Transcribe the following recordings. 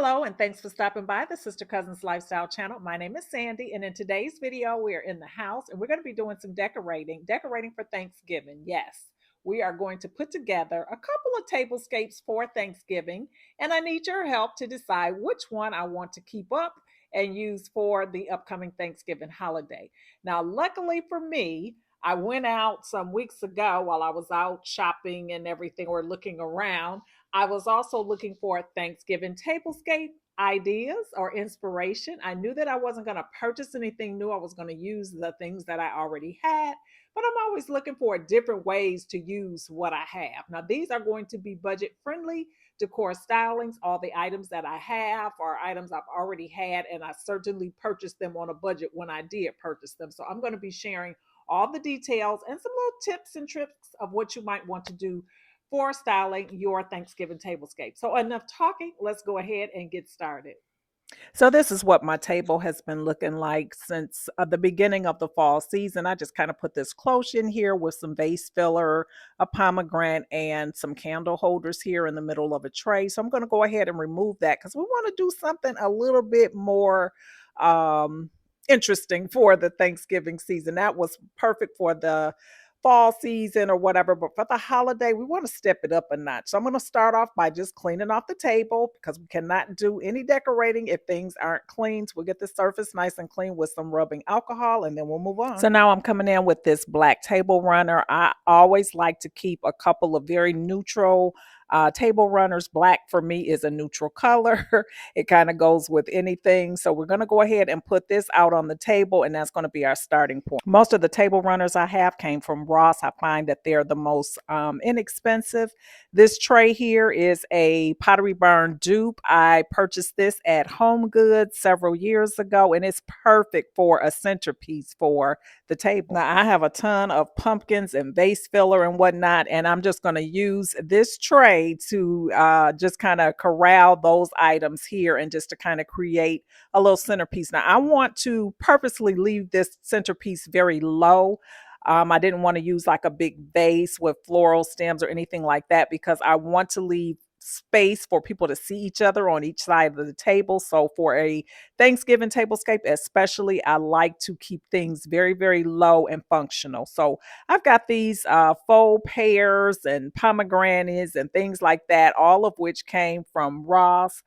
Hello, and thanks for stopping by the Sister Cousins Lifestyle channel. My name is Sandy, and in today's video, we are in the house and we're going to be doing some decorating for Thanksgiving. Yes, we are going to put together a couple of tablescapes for Thanksgiving, and I need your help to decide which one I want to keep up and use for the upcoming Thanksgiving holiday. Now, luckily for me, I went out some weeks ago while I was out shopping and everything or looking around. I was also looking for Thanksgiving tablescape ideas or inspiration. I knew that I wasn't going to purchase anything new. I was going to use the things that I already had, but I'm always looking for different ways to use what I have. Now, these are going to be budget friendly decor stylings. All the items that I have are items I've already had, and I certainly purchased them on a budget when I did purchase them. So I'm going to be sharing all the details and some little tips and tricks of what you might want to do for styling your Thanksgiving tablescape. So enough talking, let's go ahead and get started. So this is what my table has been looking like since the beginning of the fall season. I just kind of put this cloche in here with some vase filler, a pomegranate, and some candle holders here in the middle of a tray. So I'm going to go ahead and remove that because we want to do something a little bit more um, interesting for the Thanksgiving season. That was perfect for the fall season or whatever, but for the holiday, we want to step it up a notch. So I'm going to start off by just cleaning off the table because we cannot do any decorating if things aren't clean. So we'll get the surface nice and clean with some rubbing alcohol and then we'll move on. So now I'm coming in with this black table runner. I always like to keep a couple of very neutral table runners. Black for me is a neutral color. It kind of goes with anything. So we're going to go ahead and put this out on the table, and that's going to be our starting point. Most of the table runners I have came from Ross. I find that they're the most inexpensive. This tray here is a Pottery Barn dupe. I purchased this at Home Goods several years ago, and it's perfect for a centerpiece for the table. Now I have a ton of pumpkins and vase filler and whatnot, and I'm just going to use this tray to just kind of corral those items here and just to kind of create a little centerpiece. Now I want to purposely leave this centerpiece very low. I didn't want to use like a big vase with floral stems or anything like that because I want to leave space for people to see each other on each side of the table. So for a Thanksgiving tablescape especially, I like to keep things very, very low and functional. So I've got these faux pears and pomegranates and things like that, all of which came from Ross.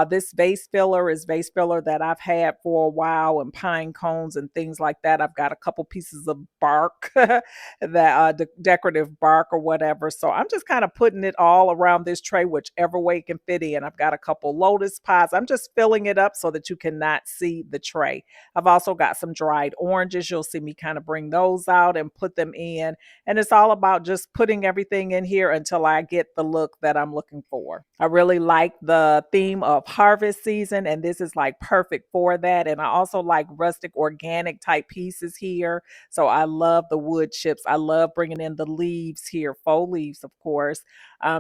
This vase filler is vase filler that I've had for a while, and pine cones and things like that. I've got a couple pieces of bark, that decorative bark or whatever. So I'm just kind of putting it all around this tray, whichever way it can fit in. I've got a couple lotus pots. I'm just filling it up so that you cannot see the tray. I've also got some dried oranges. You'll see me kind of bring those out and put them in. And it's all about just putting everything in here until I get the look that I'm looking for. I really like the theme of harvest season, and this is like perfect for that. And I also like rustic organic type pieces here. So I love the wood chips. I love bringing in the leaves here, faux leaves, of course,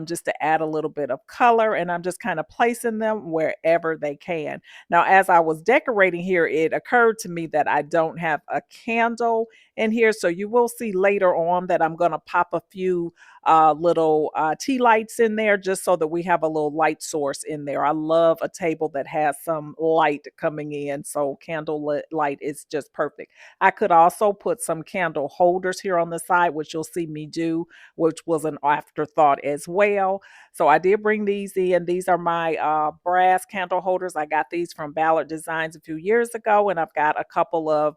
just to add a little bit of color. And I'm just kind of placing them wherever they can. Now, as I was decorating here, it occurred to me that I don't have a candle in here. So you will see later on that I'm going to pop a few little tea lights in there just so that we have a little light source in there. I love a table that has some light coming in, so candle light is just perfect. I could also put some candle holders here on the side, which you'll see me do, which was an afterthought as well. So I did bring these in. These are my brass candle holders. I got these from Ballard Designs a few years ago, and I've got a couple of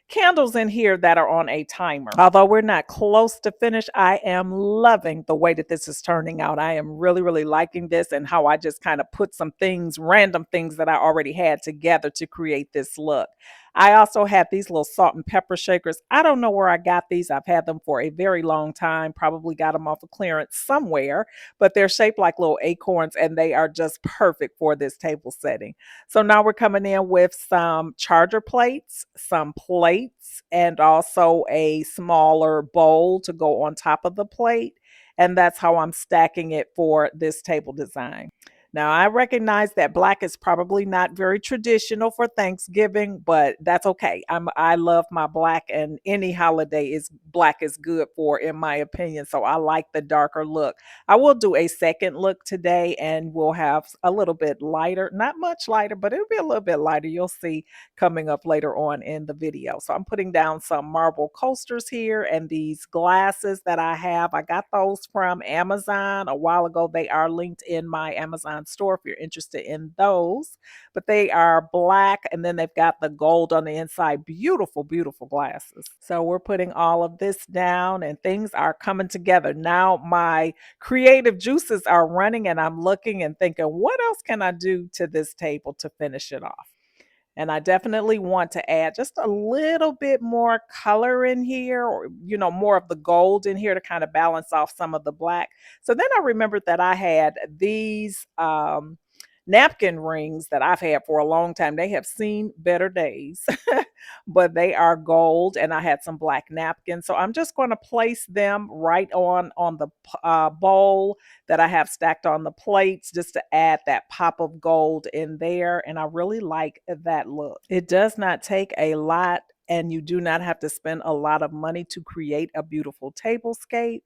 candles in here that are on a timer. Although we're not close to finish, I am loving the way that this is turning out. I am really, really liking this and how I just kind of put some things, random things that I already had together to create this look. I also have these little salt and pepper shakers. I don't know where I got these. I've had them for a very long time, probably got them off of clearance somewhere, but they're shaped like little acorns and they are just perfect for this table setting. So now we're coming in with some charger plates, some plates, and also a smaller bowl to go on top of the plate. And that's how I'm stacking it for this table design. Now, I recognize that black is probably not very traditional for Thanksgiving, but that's okay. I love my black, and any holiday is black is good for, in my opinion. So I like the darker look. I will do a second look today, and we'll have a little bit lighter, not much lighter, but it'll be a little bit lighter. You'll see coming up later on in the video. So I'm putting down some marble coasters here, and these glasses that I have, I got those from Amazon a while ago. They are linked in my Amazon store if you're interested in those. But they are black, and then they've got the gold on the inside. Beautiful, beautiful glasses. So we're putting all of this down, and things are coming together. Now my creative juices are running, and I'm looking and thinking, what else can I do to this table to finish it off? And I definitely want to add just a little bit more color in here, or, more of the gold in here to kind of balance off some of the black. So then I remembered that I had these napkin rings that I've had for a long time. They have seen better days, but they are gold, and I had some black napkins. So I'm just going to place them right on the bowl that I have stacked on the plates, just to add that pop of gold in there. And I really like that look. It does not take a lot, and you do not have to spend a lot of money to create a beautiful tablescape.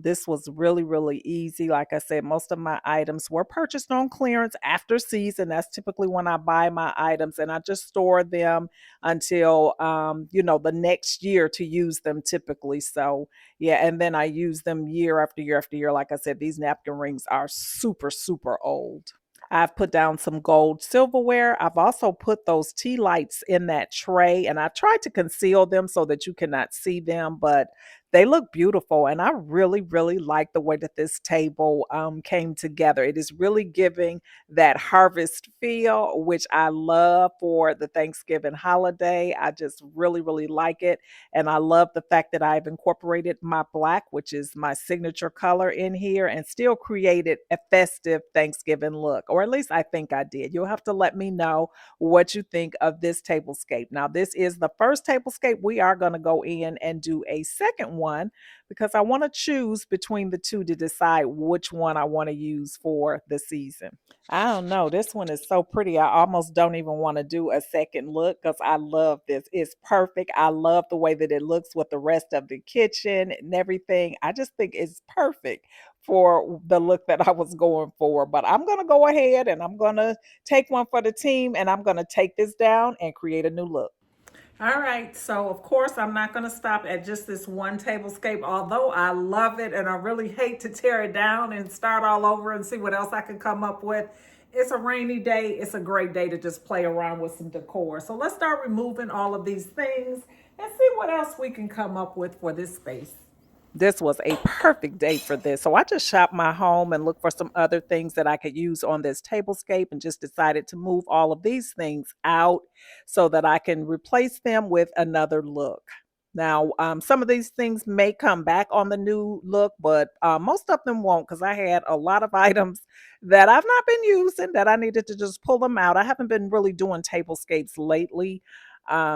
This was really, really easy. Like I said, most of my items were purchased on clearance after season. That's typically when I buy my items, and I just store them until, the next year to use them typically. So, yeah, and then I use them year after year after year. Like I said, these napkin rings are super, super old. I've put down some gold silverware. I've also put those tea lights in that tray, and I tried to conceal them so that you cannot see them, but they look beautiful. And I really, really like the way that this table came together. It is really giving that harvest feel, which I love for the Thanksgiving holiday. I just really, really like it. And I love the fact that I've incorporated my black, which is my signature color, in here, and still created a festive Thanksgiving look, or at least I think I did. You'll have to let me know what you think of this tablescape. Now, this is the first tablescape. We are going to go in and do a second one because I want to choose between the two to decide which one I want to use for the season. I don't know. This one is so pretty. I almost don't even want to do a second look because I love this. It's perfect. I love the way that it looks with the rest of the kitchen and everything. I just think it's perfect for the look that I was going for. But I'm going to go ahead and I'm going to take one for the team, and I'm going to take this down and create a new look. All right, so of course I'm not going to stop at just this one tablescape, although I love it and I really hate to tear it down and start all over and see what else I can come up with. It's a rainy day. It's a great day to just play around with some decor. So let's start removing all of these things and see what else we can come up with for this space. This was a perfect day for this. So I just shopped my home and looked for some other things that I could use on this tablescape, and just decided to move all of these things out so that I can replace them with another look. Now, some of these things may come back on the new look, but most of them won't, because I had a lot of items that I've not been using that I needed to just pull them out. I haven't been really doing tablescapes lately.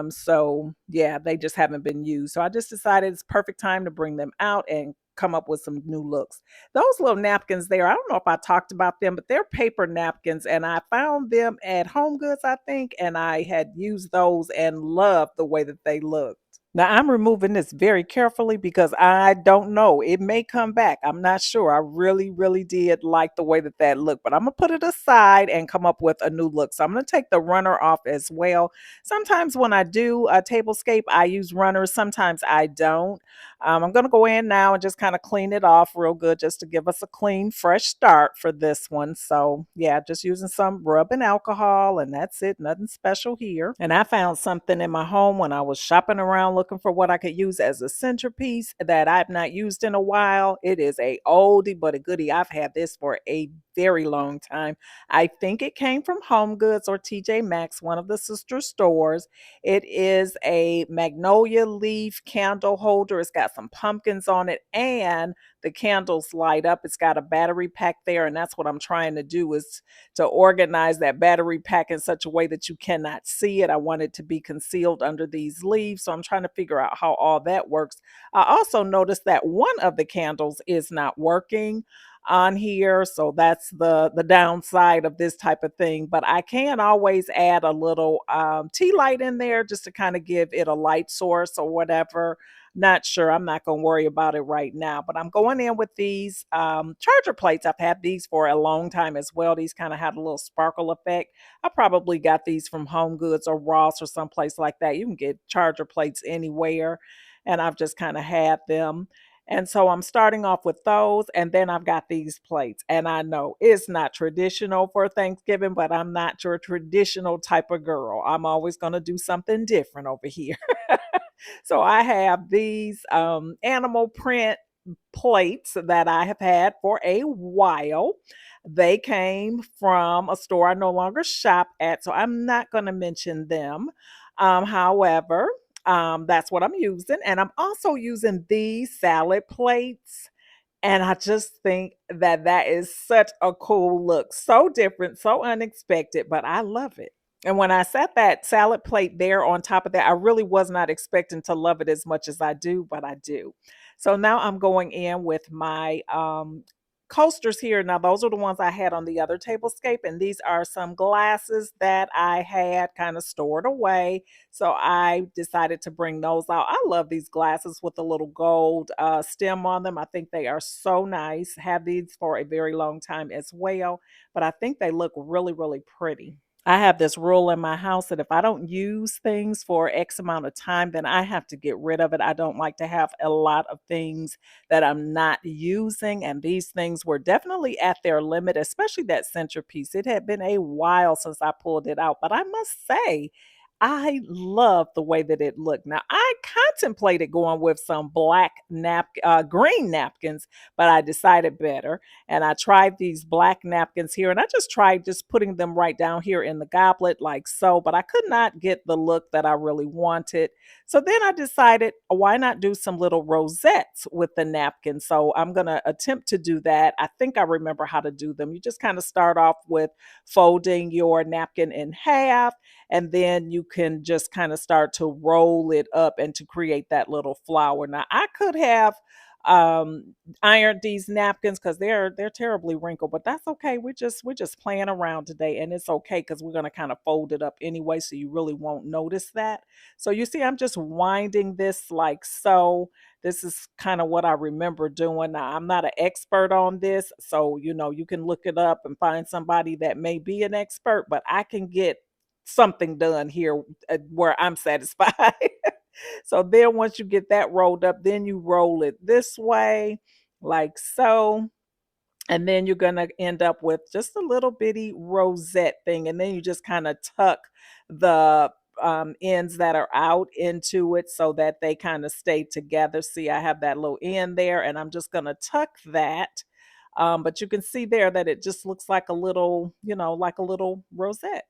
So yeah, they just haven't been used. So I just decided it's perfect time to bring them out and come up with some new looks. Those little napkins there, I don't know if I talked about them, but they're paper napkins, and I found them at Home Goods, I think, and I had used those and loved the way that they look. Now I'm removing this very carefully because I don't know. It may come back. I'm not sure. I really, really did like the way that that looked, but I'm gonna put it aside and come up with a new look. So I'm gonna take the runner off as well. Sometimes when I do a tablescape, I use runners. Sometimes I don't. I'm gonna go in now and just kind of clean it off real good, just to give us a clean, fresh start for this one. So yeah, just using some rubbing alcohol, and that's it. Nothing special here. And I found something in my home when I was shopping around looking for what I could use as a centerpiece that I've not used in a while. It is a oldie but a goodie. I've had this for a very long time. I think it came from Home Goods or TJ Maxx, one of the sister stores. It is a magnolia leaf candle holder. It's got some pumpkins on it, and the candles light up. It's got a battery pack there, and that's what I'm trying to do, is to organize that battery pack in such a way that you cannot see it. I want it to be concealed under these leaves, so I'm trying to figure out how all that works. I also noticed that one of the candles is not working. on here, so that's the downside of this type of thing. But I can always add a little tea light in there just to kind of give it a light source or whatever. Not sure. I'm not going to worry about it right now, but I'm going in with these charger plates. I've had these for a long time as well. These kind of had a little sparkle effect. I probably got these from Home Goods or Ross or someplace like that. You can get charger plates anywhere, and I've just kind of had them. And so I'm starting off with those, and then I've got these plates. And I know it's not traditional for Thanksgiving, but I'm not your traditional type of girl. I'm always going to do something different over here. So I have these animal print plates that I have had for a while. They came from a store I no longer shop at, so I'm not going to mention them. However, that's what I'm using. And I'm also using these salad plates. And I just think that that is such a cool look. So different, so unexpected, but I love it. And when I set that salad plate there on top of that, I really was not expecting to love it as much as I do, but I do. So now I'm going in with my coasters here. Now, those are the ones I had on the other tablescape, and these are some glasses that I had kind of stored away. So I decided to bring those out. I love these glasses with a little gold stem on them. I think they are so nice. Had these for a very long time as well, but I think they look really, really pretty. I have this rule in my house that if I don't use things for X amount of time, then I have to get rid of it. I don't like to have a lot of things that I'm not using. And these things were definitely at their limit, especially that centerpiece. It had been a while since I pulled it out, but I must say, I love the way that it looked. Now, I contemplated going with some green napkins, but I decided better. And I tried these black napkins here, and I just tried just putting them right down here in the goblet like so, but I could not get the look that I really wanted. So then I decided, why not do some little rosettes with the napkin? So I'm going to attempt to do that. I think I remember how to do them. You just kind of start off with folding your napkin in half, and then you can just kind of start to roll it up and to create that little flower. Now, I could have ironed these napkins because they're terribly wrinkled, but that's okay. We're just playing around today, and it's okay because we're gonna kind of fold it up anyway, so you really won't notice that. So you see, I'm just winding this like so. This is kind of what I remember doing. Now, I'm not an expert on this, so you can look it up and find somebody that may be an expert, but I can get something done here where I'm satisfied. So then once you get that rolled up, then you roll it this way, like so. And then you're going to end up with just a little bitty rosette thing. And then you just kind of tuck the ends that are out into it so that they kind of stay together. See, I have that little end there, and I'm just going to tuck that. But you can see there that it just looks like a little, like a little rosette.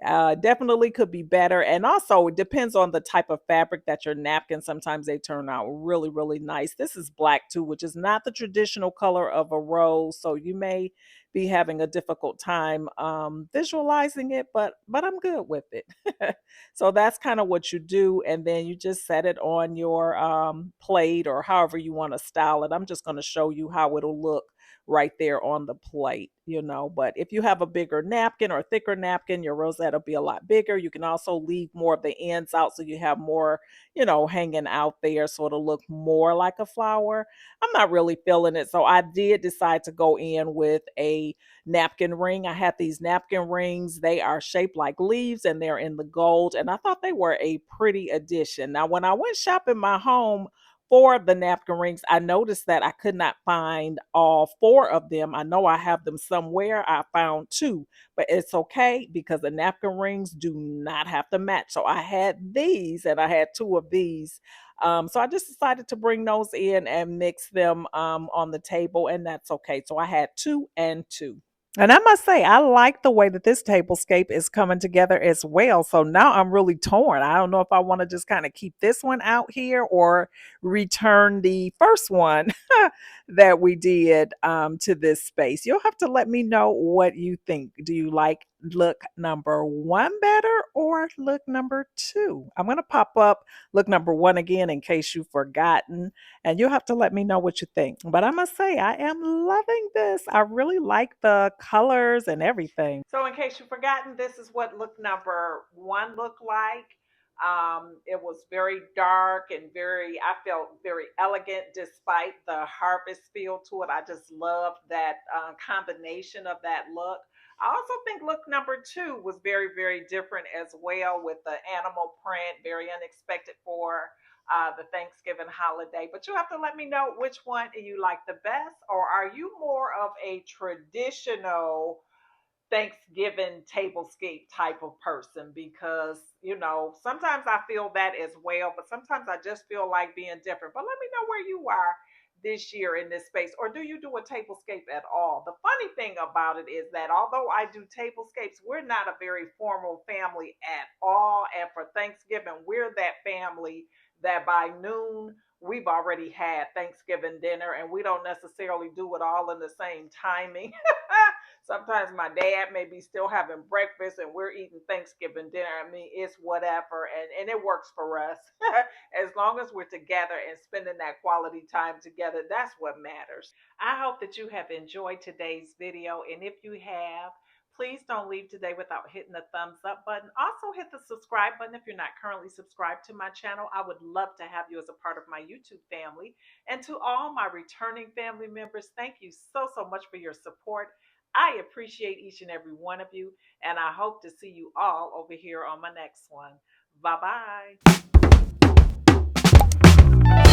Definitely could be better. And also, it depends on the type of fabric that your napkin. Sometimes they turn out really, really nice. This is black too, which is not the traditional color of a rose. So you may be having a difficult time visualizing it, but I'm good with it. So that's kind of what you do. And then you just set it on your plate or however you want to style it. I'm just going to show you how it'll look right there on the plate. But if you have a bigger napkin or thicker napkin, your rosette will be a lot bigger. You can also leave more of the ends out so you have more, hanging out there so it'll look more like a flower. I'm not really feeling it. So I did decide to go in with a napkin ring. I had these napkin rings. They are shaped like leaves and they're in the gold. And I thought they were a pretty addition. Now, when I went shopping my home, for the napkin rings, I noticed that I could not find all four of them. I know I have them somewhere. I found two, but it's okay because the napkin rings do not have to match. So I had these and I had two of these. So I just decided to bring those in and mix them on the table, and that's okay. So I had two and two. And I must say, I like the way that this tablescape is coming together as well. So now I'm really torn. I don't know if I want to just kind of keep this one out here or return the first one that we did to this space. You'll have to let me know what you think. Do you like look number one better or look number two? I'm going to pop up look number one again in case you've forgotten, and you'll have to let me know what you think. But I must say, I am loving this. I really like the colors and everything. So, in case you've forgotten, this is what look number one looked like. It was very dark and I felt very elegant despite the harvest feel to it. I just loved that combination of that look. I also think look number two was very, very different as well with the animal print, very unexpected for the Thanksgiving holiday. But you have to let me know which one you like the best, or are you more of a traditional Thanksgiving tablescape type of person? Because, sometimes I feel that as well, but sometimes I just feel like being different. But let me know where you are this year in this space, or do you do a tablescape at all? The funny thing about it is that although I do tablescapes, we're not a very formal family at all. And for Thanksgiving, we're that family that by noon, we've already had Thanksgiving dinner, and we don't necessarily do it all in the same timing. Sometimes my dad may be still having breakfast and we're eating Thanksgiving dinner. I mean, it's whatever, and it works for us. As long as we're together and spending that quality time together, that's what matters. I hope that you have enjoyed today's video, and if you have, please don't leave today without hitting the thumbs up button. Also, hit the subscribe button if you're not currently subscribed to my channel. I would love to have you as a part of my YouTube family. And to all my returning family members, thank you so, so much for your support. I appreciate each and every one of you, and I hope to see you all over here on my next one. Bye bye.